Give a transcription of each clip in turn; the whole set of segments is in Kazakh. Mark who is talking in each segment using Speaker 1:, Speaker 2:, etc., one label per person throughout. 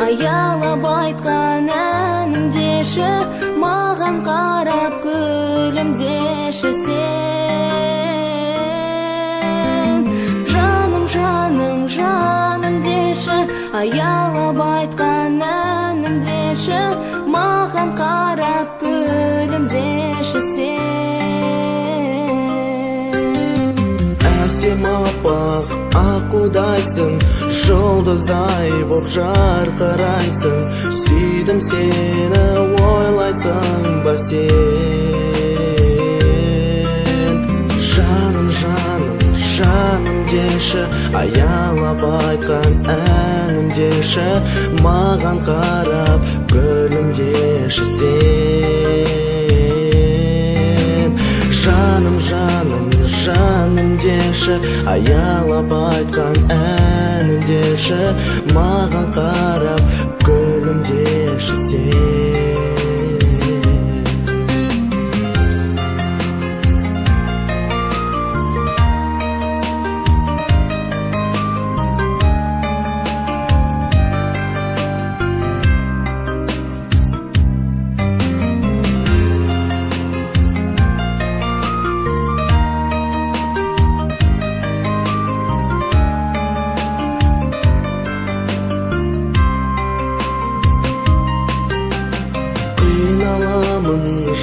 Speaker 1: аялап айтқан әнімдеші, маған қарап күлімдеші сен. Жаным, жаным, жаным деші, аялап айтқан әнімдеші, маған қарап күлімдеші сен.
Speaker 2: Әсем аппақ аққудайсың, жұлдыздай боп жарқырайсың, сүйдім сені ойлайсың ба сен. Жаным, жаным, жаным деші, аялап айтқан әнім деші, маған қарап күлімдеші сен. Жаным, жаным, жаным деші, аялап айтқан әнім деші, маған қарап күлімдеші сен.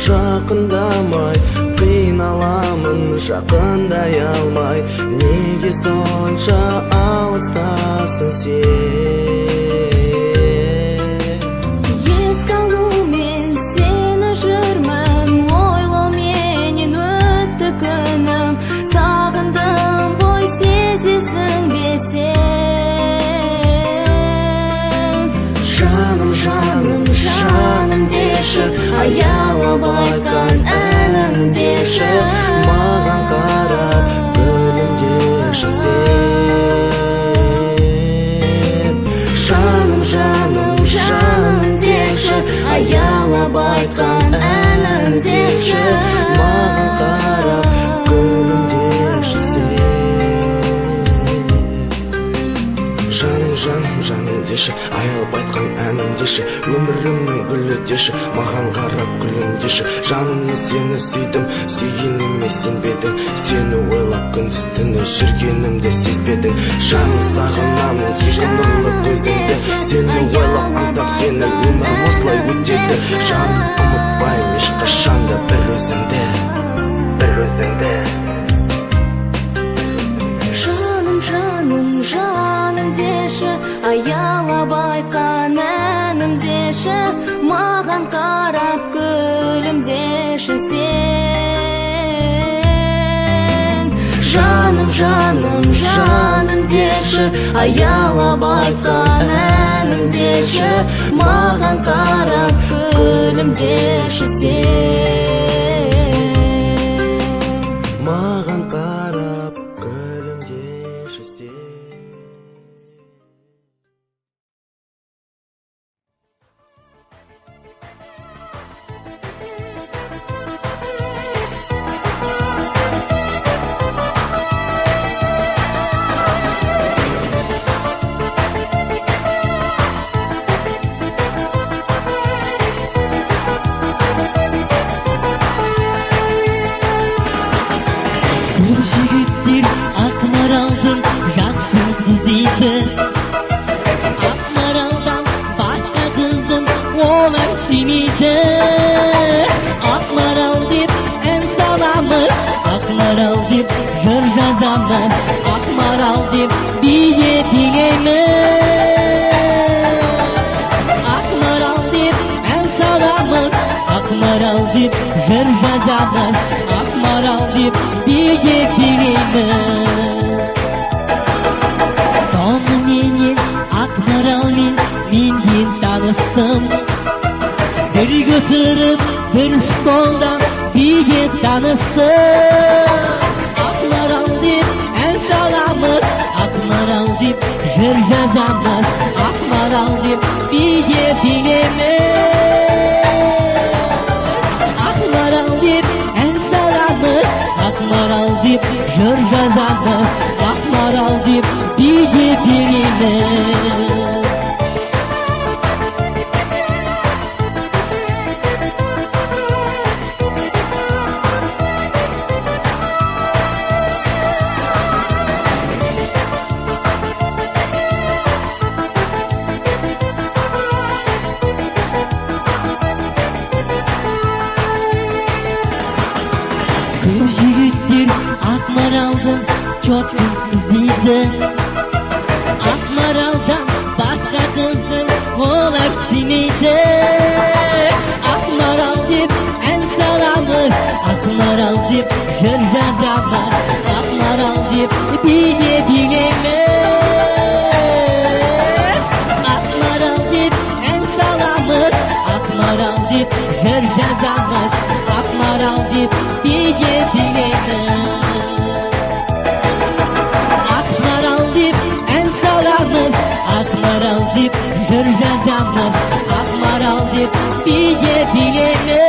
Speaker 2: Жақындамай, қиналамын жақындай алмай, неге сонша алыстасың сен?
Speaker 1: Еске алумен сені жүрмін, ойлауменен өтті күнім, сағындым ғой сезесің бе сен?
Speaker 2: Жаным, жаным, жаным деші, аялап айтқан әнім деші, маған қарап күлімдеші сен. Жаным, жаным, жаным деші, аялап айтқан әнім деші, маған қарап күлімдеші сен. Жаным, жаным, жаным деші, аялап айтқан әнім деші, өмірімнің гүлі деші, маған қарап күлімдеші. Жаным, мен сені сүйдім, сүйгеніме сенбедің, сені ойлап күндіз түні жүргенімді сезбедің. Жаным, сағынамын ешкі нұрлы көзіңді, сені ойлап аңсап сені өмір осылай өтеді. Жаным, ұмытпаймын ешқашанда бір өзіңді, бір өзіңді.
Speaker 1: Жаным, жаным, жаным деші, аялап айтқан әнім деші, маған қарап күлімдеші сен. Жаным, жаным, жаным деші, аялап айтқан әнім деші, маған қарап күлімдеші сен.
Speaker 2: Маған қарап күлімдеші сен.
Speaker 3: Жігіттер Ақмаралдың жақсы қыз дейді, Ақмаралдан басқа қыздың олар сүймейді. Ақмарал деп ән саламыз, Ақмарал деп жыр жазамыз, Ақмарал деп биге билейміз. Ақмарал деп ән саламыз, Ақмарал деп жыр жазамыз, Ақмарал деп биге билейміз. Соныменен Ақмаралмен мен таныстым, бірге отырып бір столда биге таныстым. Ақмарал деп ән саламыз, Ақмарал деп жыр жазамыз, Ақмарал деп биге билейміз. Ақмарал деп ән саламыз, Ақмарал деп жыр жазамыз, Ақмарал деп биге билейміз. почетын іздейді. Ақмаралдан басқа қызды олар сүймейді. Ақмарал деп ән саламыз, Ақмарал деп жыр жазамыз, Ақмарал деп биге билейміз. Ақмарал деп ән саламыз, Ақмарал деп жыр жазамыз, Ақмарал деп биге билейміз. Ақмарал деп ән саламыз, Ақмарал деп жыр жазамыз, Ақмарал деп биге билейміз.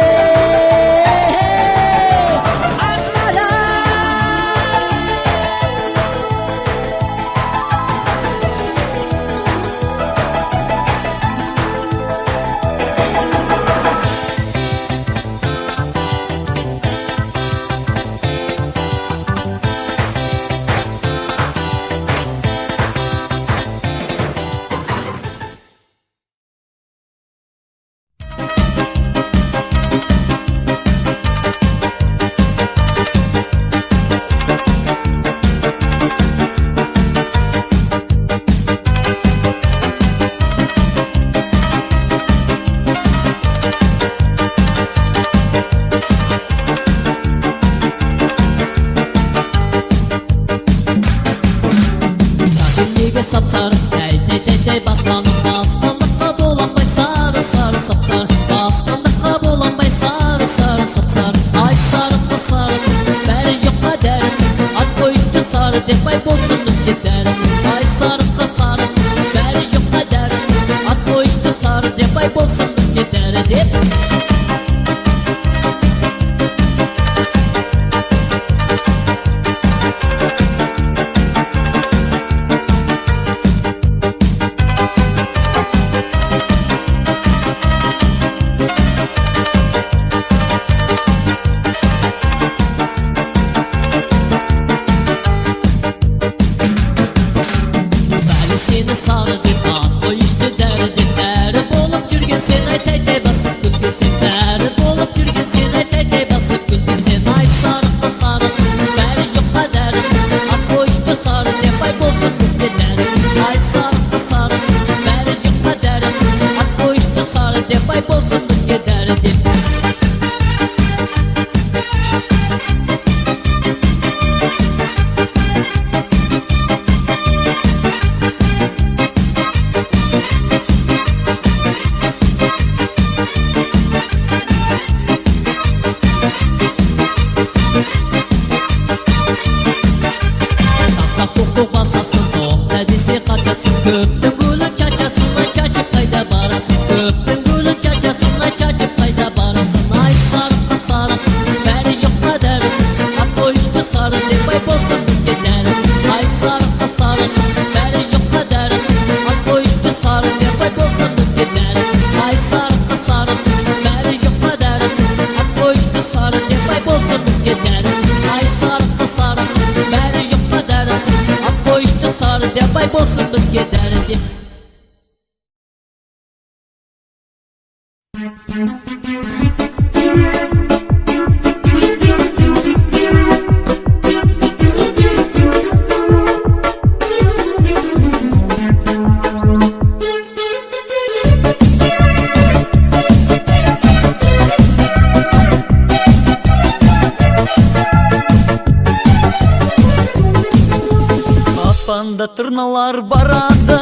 Speaker 4: Тырналар барады,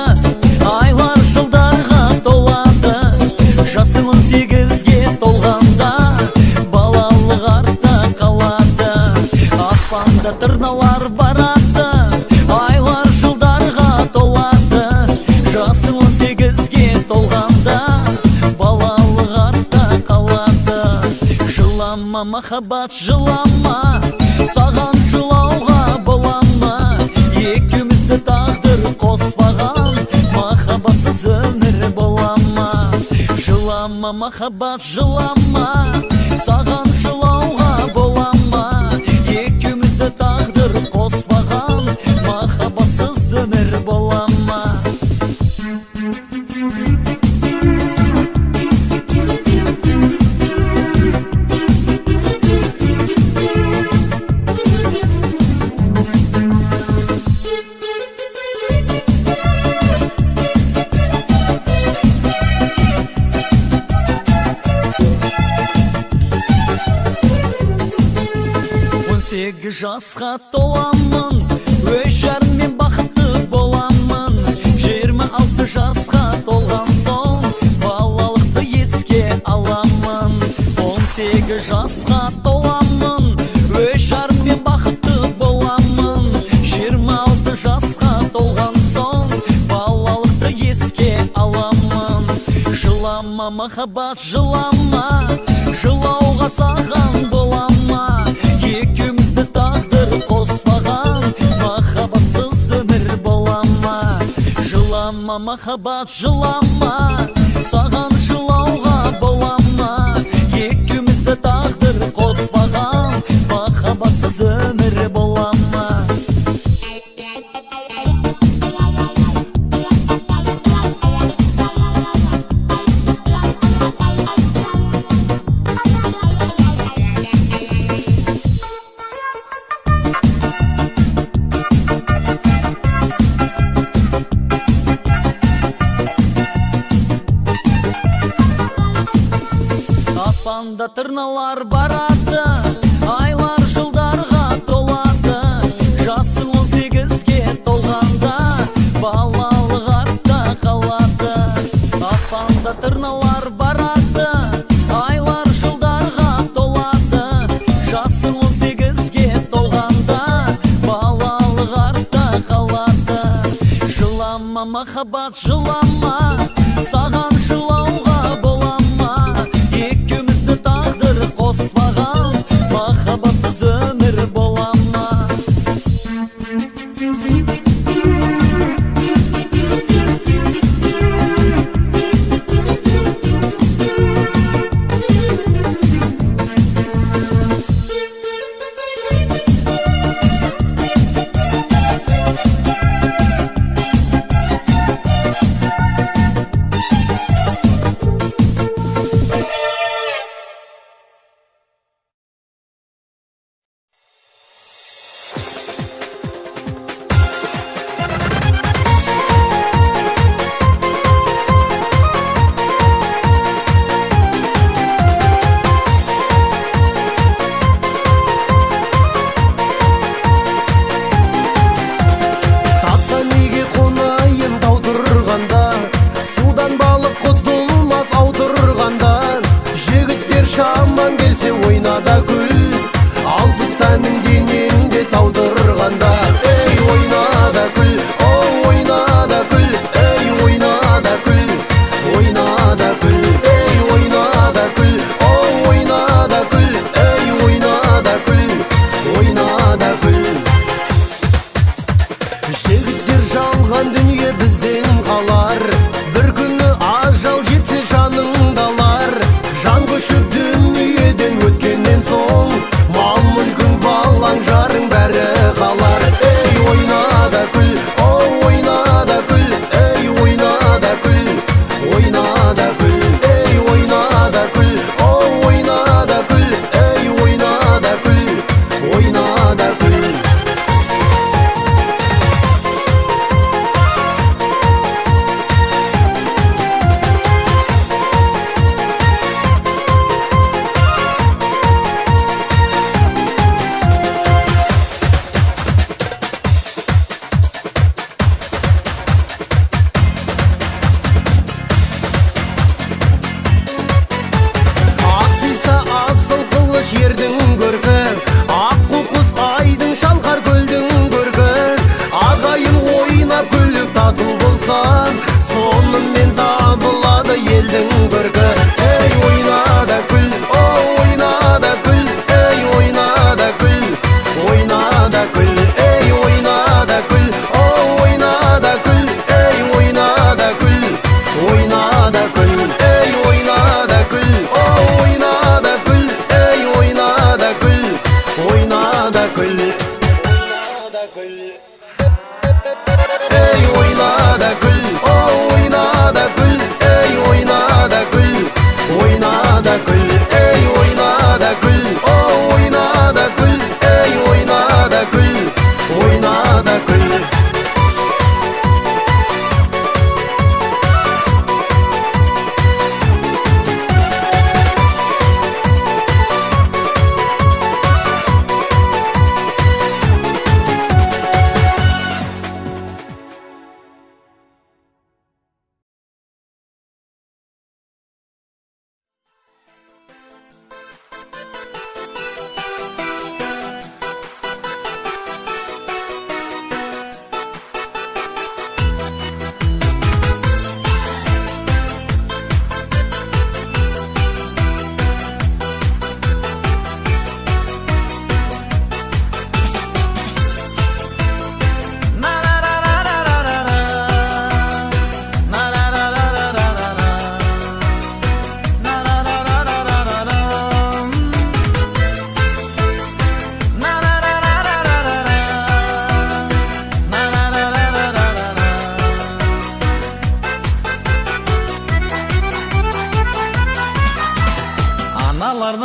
Speaker 4: айлар жылдарға толады. Жасым 18-ге толғанда, балалық артта қалады. Аспанда тырналар барады, айлар жылдарға толады. Жасым 18-ге толғанда, балалық артта қалады. Жылама, махаббат, жылама, саған жылауға болама. Екеумізді тағдыр қоспаған, махаббатсыз өмір болама. Жылама, махаббат, жылама, саған жылауға болама. Екеумізді тағдыр қоспаған, махаббатсыз өмір болама. жасқа толамын, өз жарыммен бақытты боламын. 26 жасқа толған соң балалықты еске аламын. 18 жасқа толамын, өз жарыммен бақытты боламын. 26 жасқа толған соң балалықты еске аламын. Жылама махаббат, жылама, жылауға саған болама. Екеумізді тағдыр қоспаған, махаббатсыз өмір болама. Жылама махаббат, жылама, саған жылауға болама. Екеумізді тағдыр қоспаған, махаббатсыз өмір болама. Аспанда тырналар барады, айлар жылдарға толады. Жасың 18-ге толғанда балалық артта қалады. Аспанда тырналар барады, айлар жылдарға толады. Жасың 18-ге толғанда балалық артта қалады. Жылама махаббат, жылама, саған жылауға болама. Екеумізді тағдыр қоспаған, махаббатсыз өмір болама.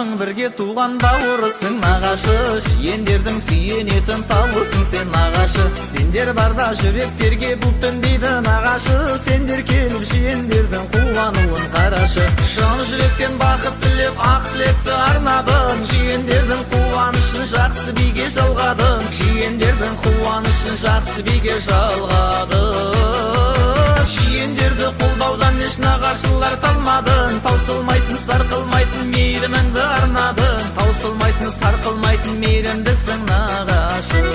Speaker 4: баланың бірге туған бауырысың нағашы, жиендердің сүйенетін тауысың сен нағашы. Сендер барда жүректерге бұлт төнбейді нағашы, сендер келіп жиендердің қуануын қарашы. Шын жүректен бақыт тілеп ақ тілекті арнадың, жиендердің қуанышын жақсы биге жалғадың, жиендердің қуанышын жақсы биге жалғадың. Жиендерді қолдаудан еш нағашылар талмадың, таусылмайтын сарқылмайтын мейіріміңді арнадың, таусылмайтын сарқылмайтын мейірімдісің нағашы.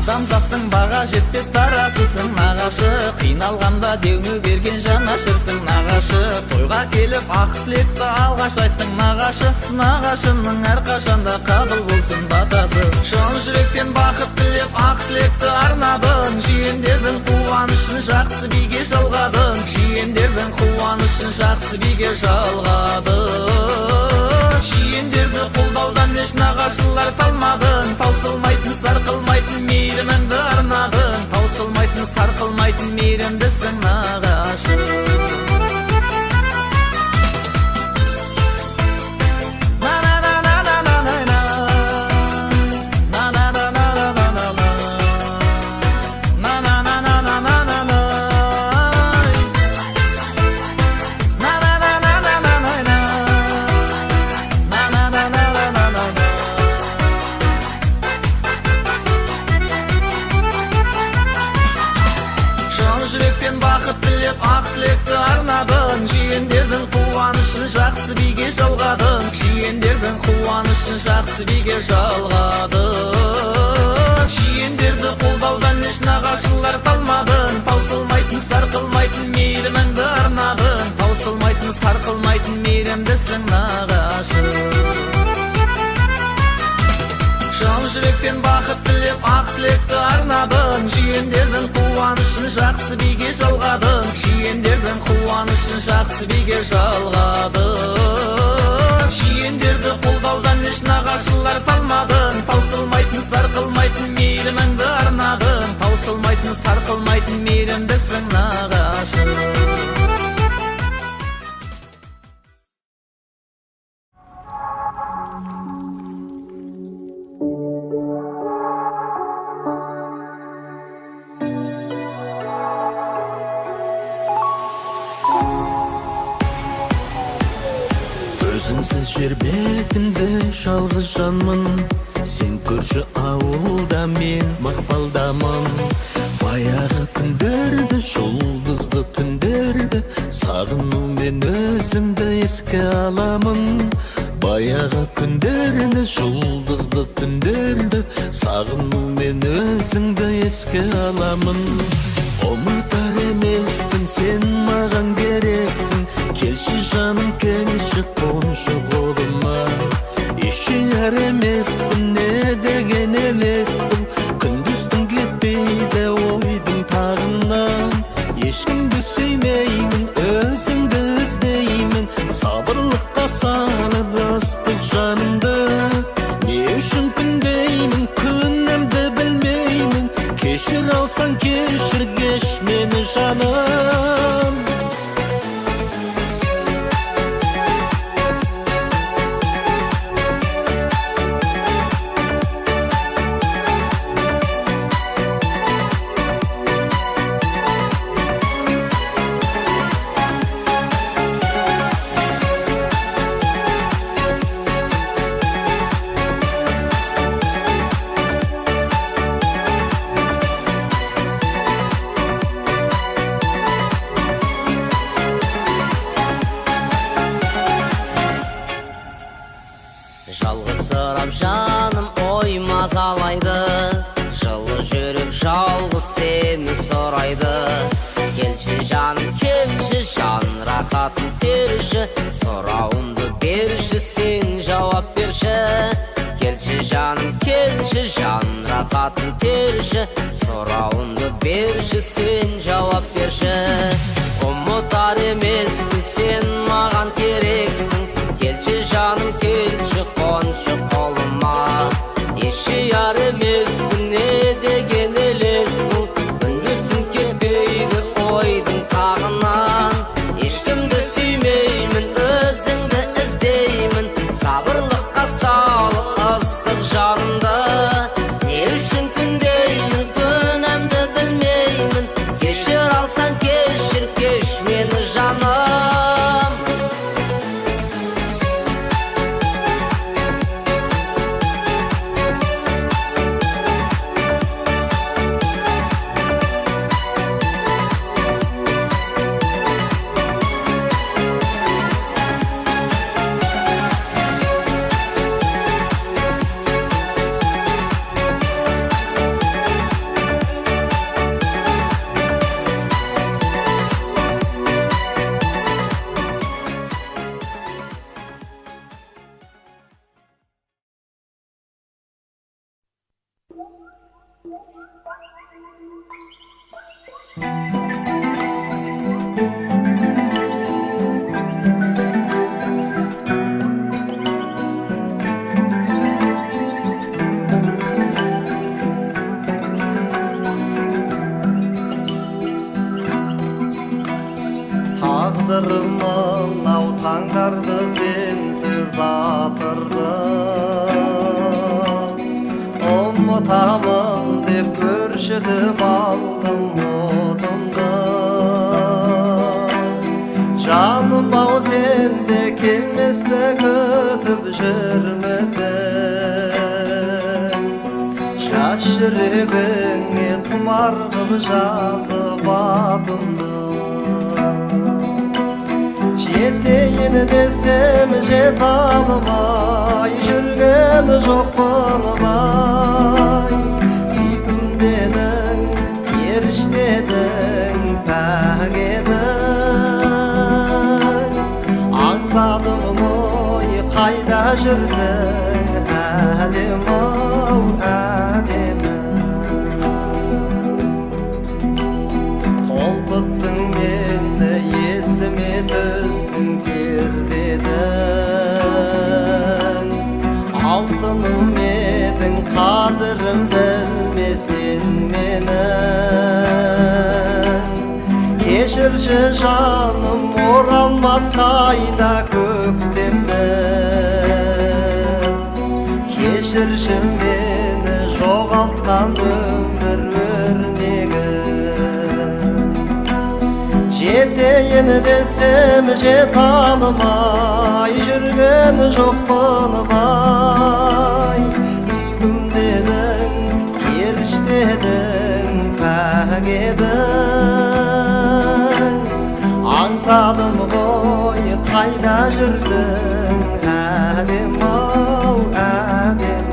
Speaker 4: Адамзаттың баға жетпес тарасысың нағашы, қиналғанда деуме берген жанашырсың нағашы. Тойға келіп ақ тілекті алғаш айттың нағашы, нағашының әрқашанда қабыл болсын батасы. Шын жүректен бақыт тілеп ақ тілекті арнадың, жиендердің қуанышын жақсы биге жалғадың, жиендердің қуанышын жақсы биге жалғадың. Жиендерді қолдаудан еш нағашылар талмадың, таусылмайтын сарқылмайтын мейіріміңді арнадың, таусылмайтын сарқылмайтын мейірімдісің нағашы. Бақыт тілеп ақ тілекті арнадың, жиендердің қуанышын жақсы биге жалғадың, жиендердің қуанышын жақсы биге жалғадың. Жиендерді қолдаудан еш нағашылар талмадың, таусылмайтын сарқылмайтын мейіріміңді арнадың, таусылмайтын сарқылмайтын мейірімдісің нағашы. Шын жүректен бақыт тілеп ақ тілекті арнадың, жиендердің қуанышын жақсы биге жалғадың, жиендердің қуанышын жақсы биге жалғадың. Жиендерді қолдаудан еш нағашылар талмадың, таусылмайтын сарқылмайтын мейіріміңді арнадың, таусылмайтын сарқылмайтын мейірімдісің нағашы.
Speaker 5: Өзіңсіз жер бетінде жалғыз жанмын, сен көрші ауылда мен мақпалдамын. Баяғы күндерді, жұлдызды түндерді, сағынумен өзіңді еске аламын. Баяғы күндерді, жұлдызды түндерді, сағынумен өзіңді еске аламын. Ұмытар емеспін, сен маған керексің, келші жаным келші қоншы қолыма. Ешер емеспін, не деген елеспін, күндіздің кетпейді ойдың тағынан. Ешкімді сүймеймін, өзіңді іздеймін, сабырлыққа салып ыстық жанымды. Не үшін күндеймін, күнімді білмеймін, кешір алсаң кешір, кеш мені жаным.
Speaker 1: Жалғызсырап жаным ой мазалайды, жылы жүрек жалғыз сені сұрайды. Келші жаным келші, жан рахатын терші, сұрауымды берші, сен жауап берші. Келші Kelçi canım kelçi can rahatın terişi Sorağındı berişi sen cevap berişi Umutar emesin sen mağan tereksin Kelçi canım kelçi konşu koluma Eşi yar emesin ne degen elesmin Ündüsün ketbeydi oydun tağından Eşimdi süymeymin özüngdi izdeymin Sabırlıkka sağlık ıslık janımda Ne üçün kündeymin günemdi bilmeymin Keşir alsan keşir keş meni janım
Speaker 6: Tağdırımın avtangardı sensiz atırdı Umutamın dep görüşüdüm aldım odumda Canım bağ sende kelmesle kötüp жүрмесін Şaşırıbыңе тұмар қып жазып атымды Жетейін десем жете алмай жүрген жоқпын бай Сүйкім дедің, періштедің, пәк едің Аңсадым ғой қайда жүрсің әдем-ау әдемі Толқыттың мені есіме түстің тербедің Алтыным едің қадырым білмесен менің Кешірші жаным оралмас қайда көктемді Кешірші мені жоғалтқан өмір өрнегін Жетейін десем жете алмай жүрген жоқпын бай Сүйкім дедің, періштедің, пәк едің Аңсадым ғой қайда жүрсің әдем-ау әдемі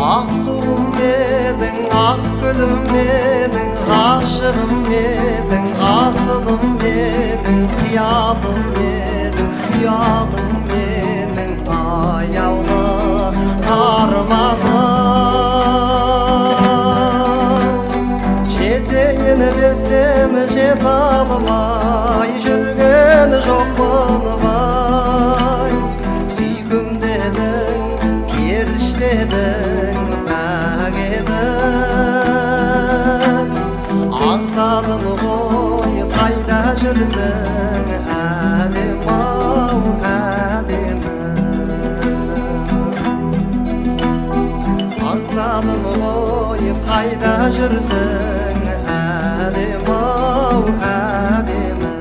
Speaker 6: Ақ туым едің, ақ гүлім едің, ғашығым едің, асылым едің, қиялым едің, қиялым едің, аяулы арманым. Жетейін десем жете алмай жүрген жоқпын бай, сүйкім дедің, періштедің, пәк едің Аңсадым ғой қайда жүрсің әдем-ау әдемі Аңсадым ғой қайда жүрсің әдем-ау әдемі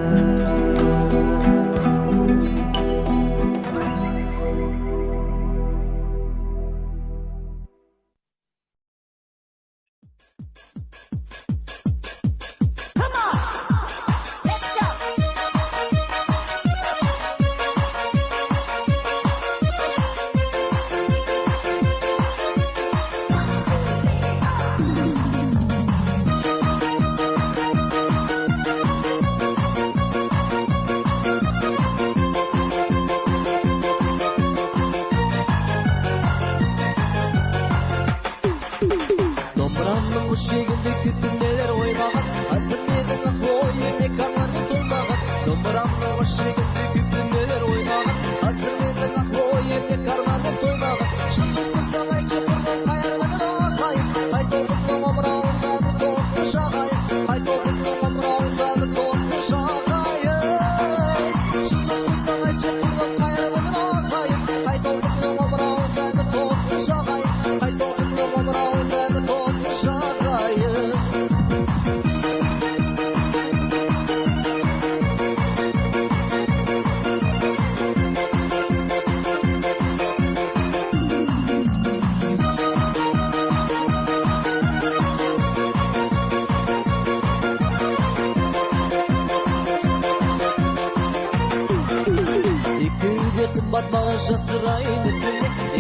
Speaker 5: жасырайын сені